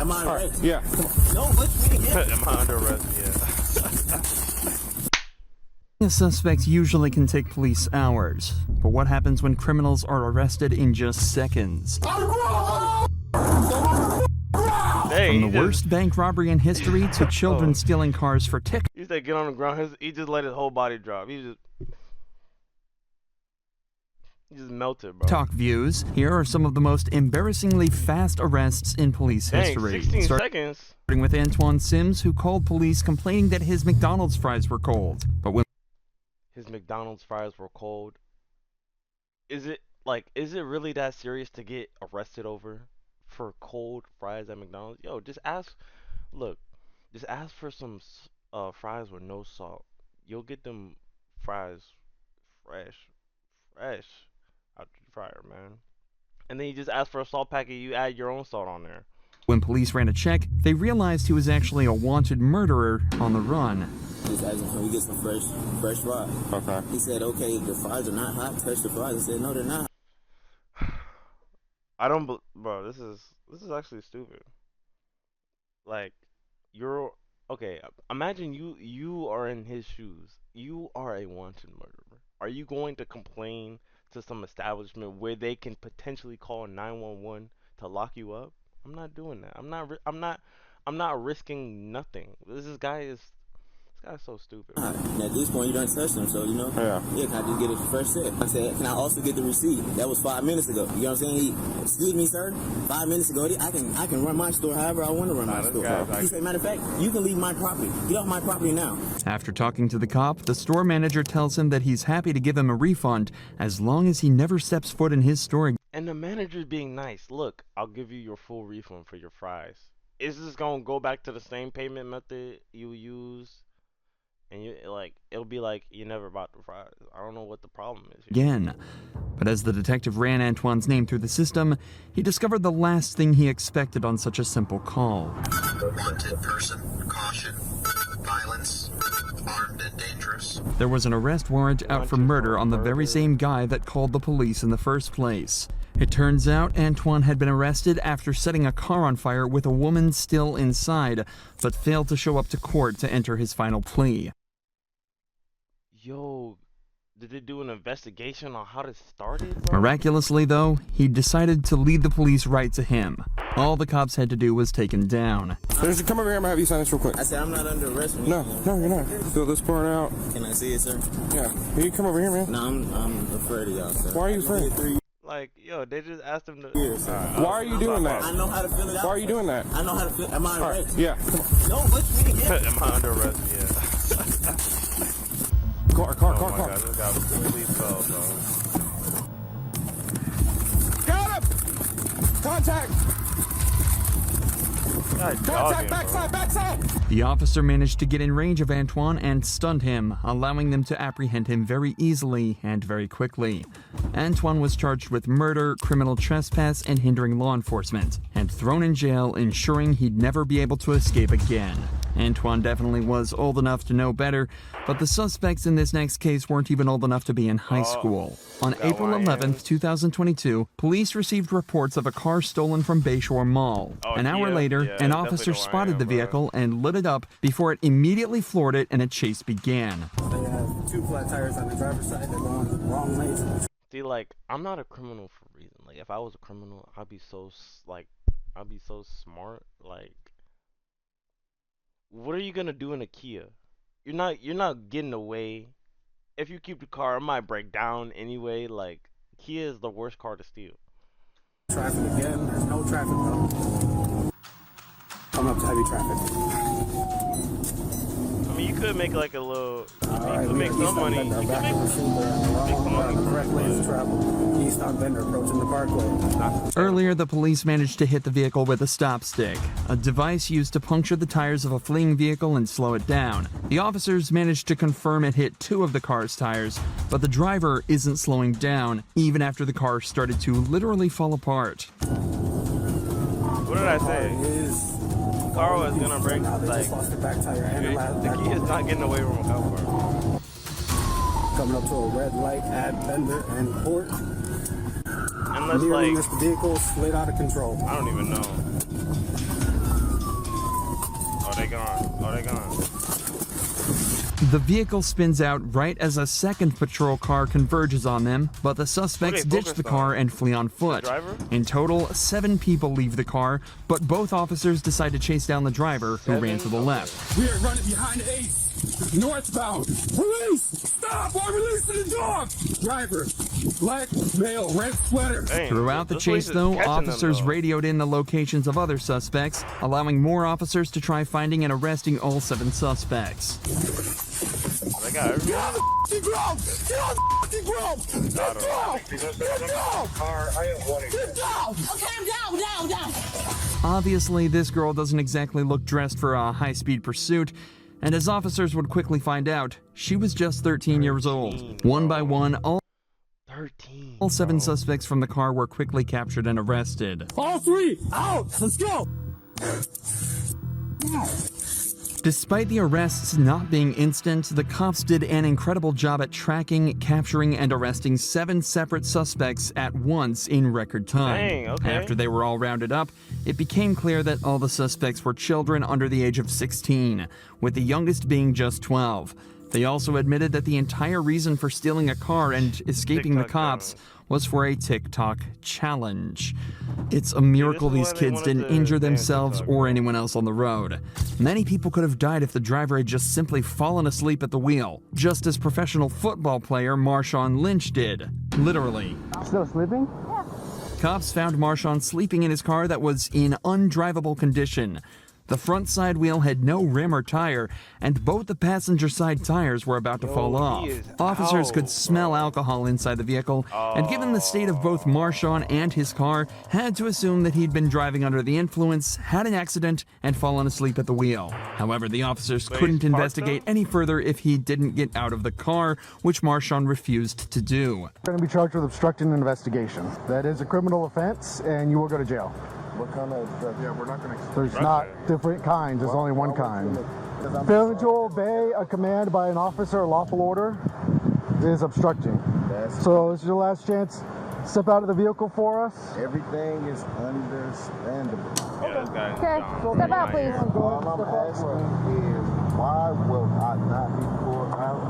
Am I under arrest? Yeah. No, let's meet again. Am I under arrest? Yeah. The suspects usually can take police hours, but what happens when criminals are arrested in just seconds? Hey, From the worst bank robbery in history to children stealing cars for tickets. He said get on the ground. He just let his whole body drop. He just melted, bro. Talk views. Here are some of the most embarrassingly fast arrests in police Dang, history. 16 seconds. Starting with Antoine Sims, who called police complaining that his McDonald's fries were cold. But when His McDonald's fries were cold. Is it really that serious to get arrested over for cold fries at McDonald's? Yo, just ask for some fries with no salt. You'll get them fries fresh out the fryer, man. And then you just ask for a salt packet, you add your own salt on there. When police ran a check, they realized he was actually a wanted murderer on the run. Just asked him, can we get some fresh fries? Okay. He said, okay, the fries are not hot. Touch the fries. I said, no, they're not. I don't, bro. This is actually stupid. Like, okay. Imagine you are in his shoes. You are a wanted murderer. Are you going to complain to some establishment where they can potentially call 911 to lock you up? I'm not doing that. I'm not risking nothing. This guy's so stupid. And at this point, you done touched them, so, Yeah. can I just get a fresh set? I said, can I also get the receipt? That was 5 minutes ago. You know what I'm saying? Excuse me, sir. 5 minutes ago, I can run my store however I want to run my store. He said, matter of fact, you can leave my property. Get off my property now. After talking to the cop, the store manager tells him that he's happy to give him a refund as long as he never steps foot in his store. And the manager's being nice. Look, I'll give you your full refund for your fries. Is this gonna go back to the same payment method you use? And it'll be like you never bought the fries. I don't know what the problem is here. Again. But as the detective ran Antoine's name through the system, he discovered the last thing he expected on such a simple call. Wanted person, caution, violence, armed and dangerous. There was an arrest warrant out for murder on the very same guy that called the police in the first place. It turns out Antoine had been arrested after setting a car on fire with a woman still inside, but failed to show up to court to enter his final plea. Yo, did they do an investigation on how this started, bro? Miraculously, though, he decided to lead the police right to him. All the cops had to do was take him down. Come over here, I'm gonna have you sign this real quick. I said, I'm not under arrest. No, you're not. Fill this part out. Can I see it, sir? Yeah. You come over here, man. No, I'm afraid of y'all, sir. Why are you afraid? Like, yo, they just asked him to. Why are you doing that? I know how to fill it out. Why are you doing that? I know how to fill. Am I under arrest? Yeah. No, let's meet again. Am I under arrest? Yeah. Car. Oh my God, this guy completely fell, bro. Got him! Contact! Backside! The officer managed to get in range of Antoine and stunned him, allowing them to apprehend him very easily and very quickly. Antoine was charged with murder, criminal trespass, and hindering law enforcement, and thrown in jail, ensuring he'd never be able to escape again. Antoine definitely was old enough to know better, but the suspects in this next case weren't even old enough to be in high school. On April 11th, 2022, police received reports of a car stolen from Bayshore Mall. An hour later, an officer spotted the vehicle and lit it up before it immediately floored it and a chase began. They have 2 flat tires on the driver's side. They're going the wrong lanes. See, like, I'm not a criminal for a reason. Like, if I was a criminal, I'd be so smart. Like, what are you gonna do in a Kia? You're not getting away. If you keep the car, it might break down anyway. Like, Kia is the worst car to steal. Traffic again. There's no traffic though. Coming up to heavy traffic. I mean, you could make like a little. You Alright, could make some money. You could make some money. Correct lanes of travel. East on Bender approaching the parkway. Earlier, the police managed to hit the vehicle with a stop stick, a device used to puncture the tires of a fleeing vehicle and slow it down. The officers managed to confirm it hit 2 of the car's tires, but the driver isn't slowing down, even after the car started to literally fall apart. What did I say? The car was gonna break. Like, the Kia is not getting away from a cop car. Coming up to a red light at Bender and Port. Unless, Nearly like, missed the vehicle, slid out of control. I don't even know. they gone? The vehicle spins out right as a second patrol car converges on them, but the suspects ditch the car and flee on foot. In total, 7 people leave the car, but both officers decide to chase down the driver, who ran to the left. We are running behind the 8. Northbound. Police! Stop! I'm releasing the dog! Driver. Black male, red sweater. Dang, Throughout the this chase, place is though, catching them, officers though. radioed in the locations of other suspects, allowing more officers to try finding and arresting all 7 suspects. They got everyone. Get on the ground! Get on the ground! Get down! Get down! Car, I am wanting. Get down! Okay, I'm down. Obviously, this girl doesn't exactly look dressed for a high-speed pursuit, and as officers would quickly find out, she was just 13 years old. One by one, all 13. 7 suspects from the car were quickly captured and arrested. All 3, out! Let's go! Despite the arrests not being instant, the cops did an incredible job at tracking, capturing, and arresting 7 separate suspects at once in record time. Dang, okay. After they were all rounded up, it became clear that all the suspects were children under the age of 16, with the youngest being just 12. They also admitted that the entire reason for stealing a car and escaping the TikTok cops challenge. was for a TikTok challenge. It's a miracle this is these why they kids wanted didn't to injure ban themselves TikTok, or anyone else on the road. Many people could have died if the driver had just simply fallen asleep at the wheel, just as professional football player Marshawn Lynch did. Literally. Still sleeping? Cops found Marshawn sleeping in his car that was in undrivable condition. The front side wheel had no rim or tire, and both the passenger side tires were about to fall off. is Officers could out, smell alcohol inside the vehicle, and given the state of both Marshawn and his car, had to assume that he'd been driving under the influence, had an accident, and fallen asleep at the wheel. However, the officers But couldn't he's parked investigate up? any further if he didn't get out of the car, which Marshawn refused to do. You're going to be charged with obstructing an investigation. That is a criminal offense, and you will go to jail. What kind of? Yeah, we're not going to. There's not different kinds. There's only one kind. Failing to obey a command by an officer or lawful order is obstructing. So this is your last chance. Step out of the vehicle for us. Everything is understandable. Yeah, this guy's Okay, gone. step out, please. All I'm asking is, why will I not be pulled out?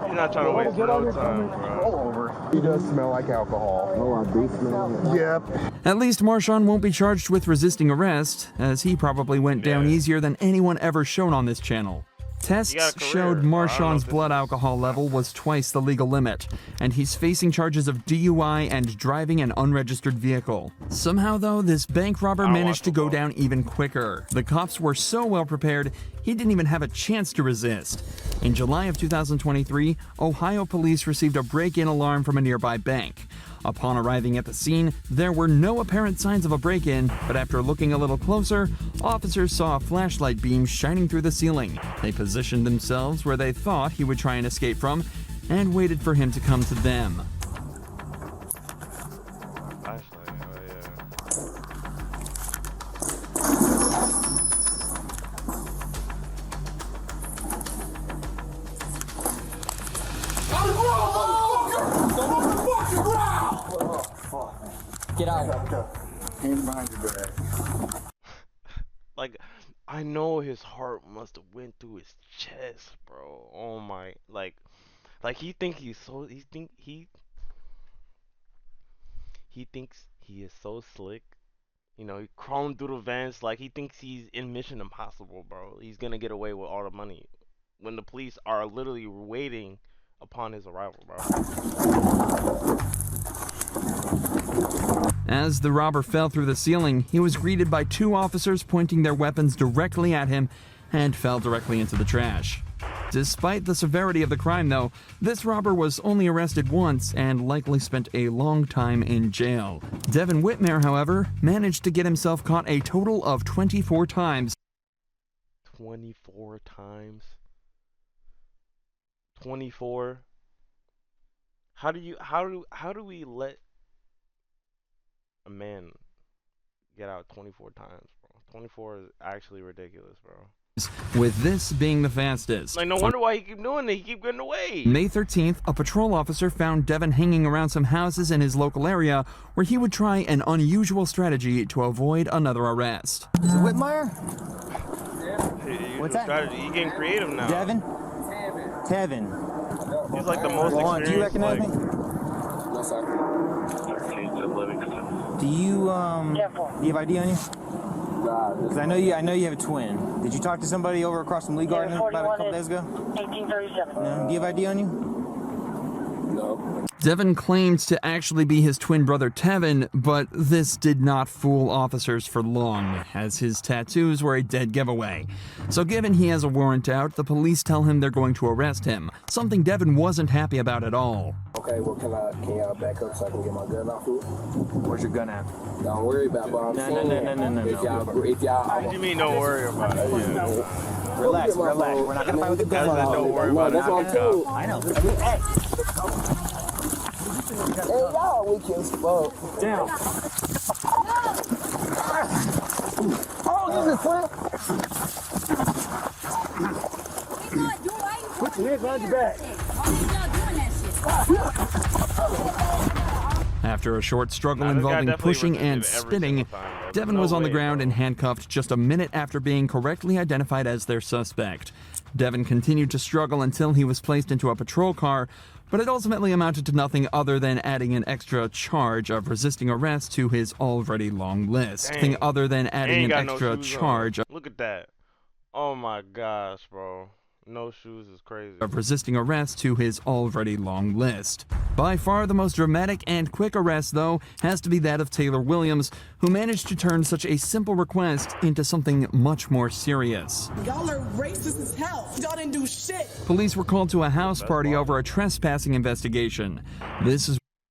He's not trying to waste no time, bro. He does smell like alcohol. Oh, I do smell. Yep. At least Marshawn won't be charged with resisting arrest, as he probably went down Yeah. easier than anyone ever shown on this channel. Tests got a career. showed I don't know Marshawn's if this blood is- alcohol level was twice the legal limit, and he's facing charges of DUI and driving an unregistered vehicle. Somehow, though, this bank robber don't managed to want go football. down even quicker. The cops were so well prepared, he didn't even have a chance to resist. In July of 2023, Ohio police received a break-in alarm from a nearby bank. Upon arriving at the scene, there were no apparent signs of a break-in, but after looking a little closer, officers saw a flashlight beam shining through the ceiling. They positioned themselves where they thought he would try and escape from, and waited for him to come to them. Flashlight, oh yeah. Get out. Hands behind your back. Like, I know his heart must have went through his chest, bro. Oh my, like he thinks he thinks he is so slick. You know, he crawling through the vents like he thinks he's in Mission Impossible, bro. He's gonna get away with all the money when the police are literally waiting upon his arrival, bro. As the robber fell through the ceiling, he was greeted by 2 officers pointing their weapons directly at him and fell directly into the trash. Despite the severity of the crime, though, this robber was only arrested once and likely spent a long time in jail. Devin Whitmere, however, managed to get himself caught a total of 24 times. 24 times. 24. How do we let a man get out 24 times, bro? 24 is actually ridiculous, bro. with this being the fastest. Like, no wonder why he keep doing it. He keep getting away. May 13th, a patrol officer found Devin hanging around some houses in his local area where he would try an unusual strategy to avoid another arrest. Is it Whitmire? What's that? Strategy. He getting creative now. Devin? Tevin. He's like the most experienced. Do you recognize me? No, sir. Do you have ID on you? Because I know you have a twin. Did you talk to somebody over across from Lee Garden about a couple days ago? 1837. No. Do you have ID on you? No. Devin claimed to actually be his twin brother Tevin, but this did not fool officers for long, as his tattoos were a dead giveaway. So given he has a warrant out, the police tell him they're going to arrest him, something Devin wasn't happy about at all. Okay, well, can y'all back up so I can get my gun off here? Where's your gun at? Don't worry about it, but I'm saying if y'all, What do you mean don't worry about it? Relax. We're not gonna fight with the gun. Don't worry about it. That's what I'm saying. I know. Hey, y'all weak as fuck. Down. Oh, this is friend. Put your hands behind your back. After a short struggle involving pushing and spitting, Devin was on the ground and handcuffed just a minute after being correctly identified as their suspect. Devin continued to struggle until he was placed into a patrol car, but it ultimately amounted to nothing other than adding an extra charge of resisting arrest to his already long list. Dang. Nothing other than adding an extra no charge Look at that. Oh my gosh, bro. No shoes is crazy. of resisting arrest to his already long list. By far the most dramatic and quick arrest, though, has to be that of Taylor Williams, who managed to turn such a simple request into something much more serious. Y'all are racist as hell. Y'all didn't do shit. Police were called to a house party over a trespassing investigation. This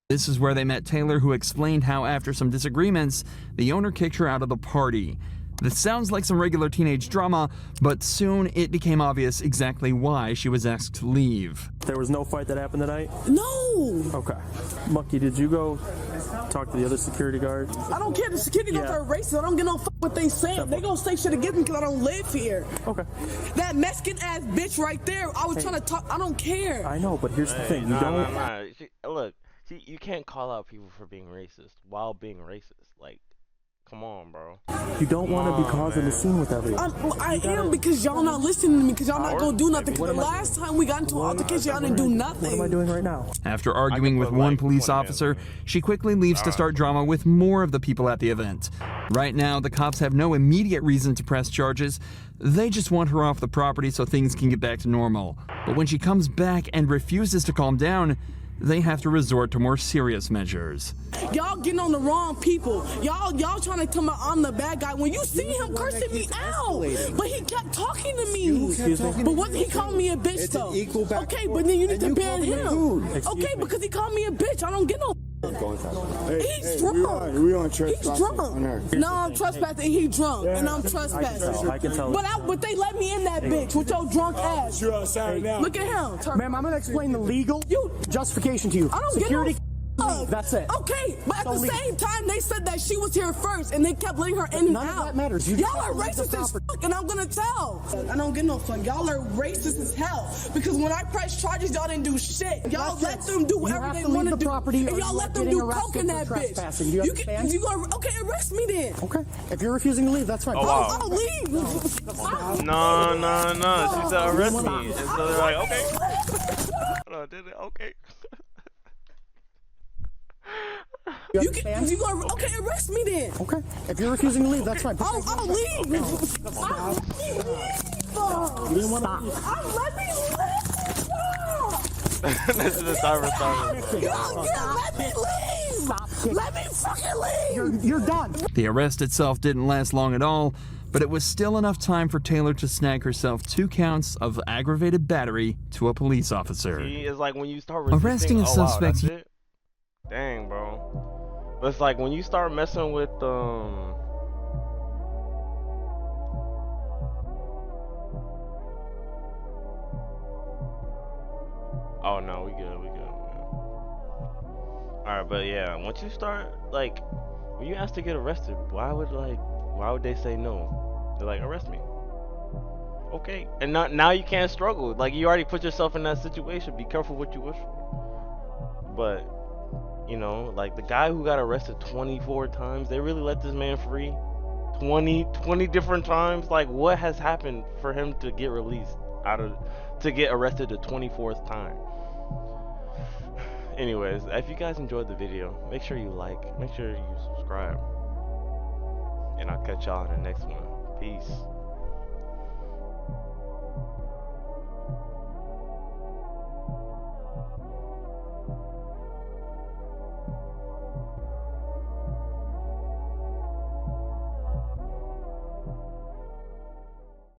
is where they met Taylor, who explained how after some disagreements, the owner kicked her out of the party. This sounds like some regular teenage drama, but soon it became obvious exactly why she was asked to leave. There was no fight that happened tonight? No. Okay. Monkey, did you go talk to the other security guards? I don't care. The security guards are racist. I don't get no fuck what they saying. They gonna say shit against me because I don't live here. Okay. That Mexican ass bitch right there. I was trying to talk. I don't care. I know, but here's the thing. You don't. Look, you can't call out people for being racist while being racist. Like, come on, bro. You don't want to be causing a scene with everyone. I am because y'all not listening to me because y'all not gonna do nothing. The last time we got into an altercation, y'all didn't do nothing. What am I doing right now? After arguing with one police officer, she quickly leaves to start drama with more of the people at the event. Right now, the cops have no immediate reason to press charges. They just want her off the property so things can get back to normal. But when she comes back and refuses to calm down, they have to resort to more serious measures. Y'all getting on the wrong people. Y'all trying to tell me I'm the bad guy. When you see him cursing me out, but he kept talking to me. But wasn't he calling me a bitch though? Okay, but then you need to ban him. Okay, because he called me a bitch. I don't get no. He's drunk. He's drunk. No, I'm trespassing. He drunk, and I'm trespassing. I can tell. But they let me in that bitch with your drunk ass. You're outside now. Look at him. Ma'am, I'm gonna explain the legal justification to you. I don't Security. get no. That's it. Okay, but at the same time, they said that she was here first, and they kept letting her in and None out. of that matters. You Y'all just are leave the racist as property. fuck, and I'm gonna tell. I don't get no fuck. Y'all are racist as hell because when I press charges, y'all didn't do shit. Y'all let them do whatever they want to do, and y'all let them do coke in that bitch. You gonna arrest me then? Okay. If you're refusing to leave, that's fine. Oh, wow. I'll leave. No. She said arrest me. And so they're like, okay. Okay. You gonna arrest me then? Okay. If you're refusing to leave, that's fine. I'll leave. You didn't want to leave. Let me leave. This is the time for starting. Let me leave. Let me fucking leave. You're done. The arrest itself didn't last long at all, but it was still enough time for Taylor to snag herself 2 counts of aggravated battery to a police officer. See, it's like when you start Arresting a suspect. Wow, that's it? Dang, bro. But it's like when you start messing with Oh no, we good. Alright, but yeah, once you start, like, when you ask to get arrested, why would they say no? They're like, arrest me. Okay, and now you can't struggle. Like, you already put yourself in that situation. Be careful what you wish for. But, you know, like the guy who got arrested 24 times, they really let this man free 20 different times. Like, what has happened for him to get released to get arrested the 24th time? Anyways, if you guys enjoyed the video, make sure you like, make sure you subscribe, and I'll catch y'all in the next one. Peace.